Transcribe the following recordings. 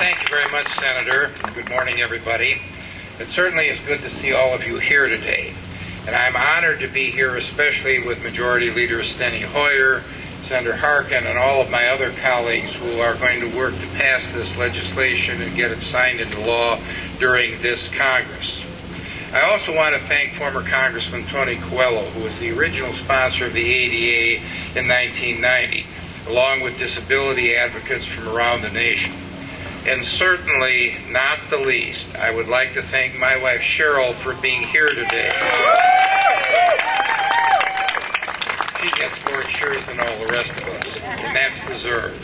Thank you very much, Senator. Good morning, everybody. It certainly is good to see all of you here today. And I'm honored to be here, especially with Majority Leader Steny Hoyer, Senator Harkin, and all of my other colleagues who are going to work to pass this legislation and get it signed into law during this Congress. I also want to thank former Congressman Tony Coelho, who was the original sponsor of the ADA in 1990, along with disability advocates from around the nation. And certainly, not the least, I would like to thank my wife Cheryl for being here today. She gets more cheers than all the rest of us, and that's deserved.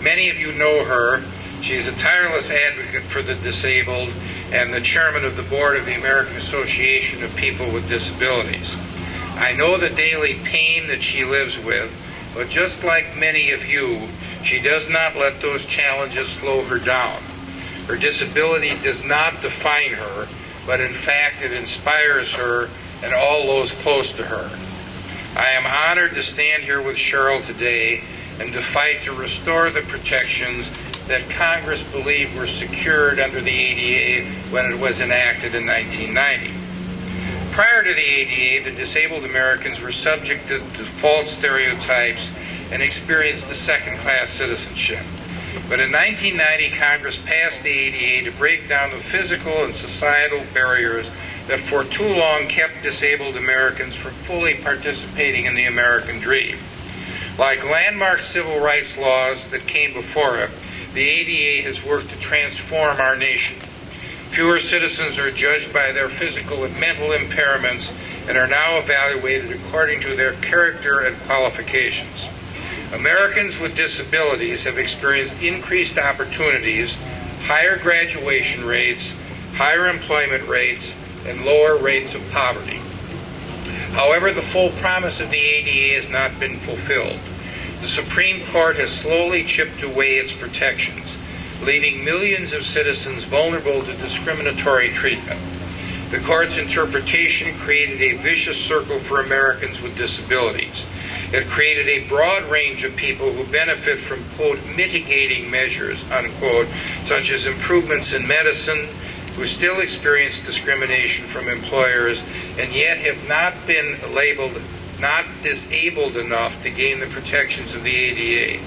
Many of you know her. She's a tireless advocate for the disabled and the chairman of the board of the American Association of People with Disabilities. I know the daily pain that she lives with, but just like many of you, she does not let those challenges slow her down. Her disability does not define her, but in fact it inspires her and all those close to her. I am honored to stand here with Cheryl today and to fight to restore the protections that Congress believed were secured under the ADA when it was enacted in 1990. Prior to the ADA, the disabled Americans were subjected to false stereotypes and experienced the second-class citizenship. But in 1990, Congress passed the ADA to break down the physical and societal barriers that for too long kept disabled Americans from fully participating in the American dream. Like landmark civil rights laws that came before it, the ADA has worked to transform our nation. Fewer citizens are judged by their physical and mental impairments and are now evaluated according to their character and qualifications. Americans with disabilities have experienced increased opportunities, higher graduation rates, higher employment rates, and lower rates of poverty. However, the full promise of the ADA has not been fulfilled. The Supreme Court has slowly chipped away its protections, leaving millions of citizens vulnerable to discriminatory treatment. The court's interpretation created a vicious circle for Americans with disabilities. It created a broad range of people who benefit from, quote, mitigating measures, unquote, such as improvements in medicine, who still experience discrimination from employers and yet have not been labeled not disabled enough to gain the protections of the ADA.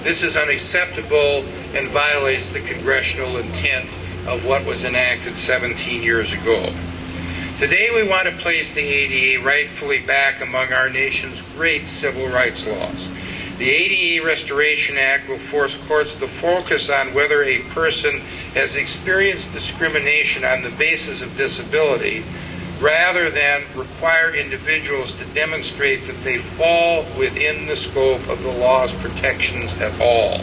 This is unacceptable and violates the congressional intent of what was enacted 17 years ago. Today we want to place the ADA rightfully back among our nation's great civil rights laws. The ADA Restoration Act will force courts to focus on whether a person has experienced discrimination on the basis of disability, rather than require individuals to demonstrate that they fall within the scope of the law's protections at all.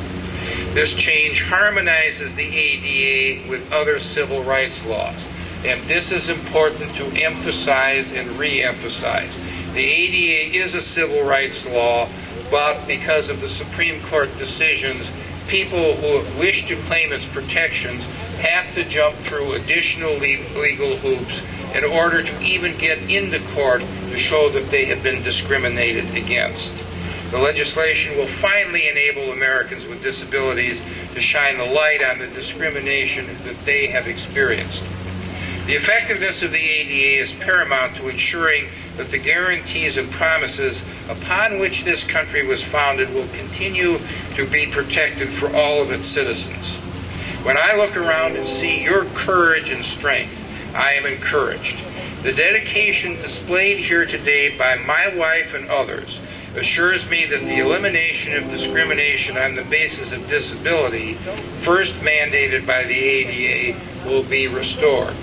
This change harmonizes the ADA with other civil rights laws, and this is important to emphasize and re-emphasize. The ADA is a civil rights law, but because of the Supreme Court decisions, people who wish to claim its protections have to jump through additional legal hoops in order to even get into court to show that they have been discriminated against. The legislation will finally enable Americans with disabilities to shine the light on the discrimination that they have experienced. The effectiveness of the ADA is paramount to ensuring that the guarantees and promises upon which this country was founded will continue to be protected for all of its citizens. When I look around and see your courage and strength, I am encouraged. The dedication displayed here today by my wife and others assures me that the elimination of discrimination on the basis of disability, first mandated by the ADA, will be restored.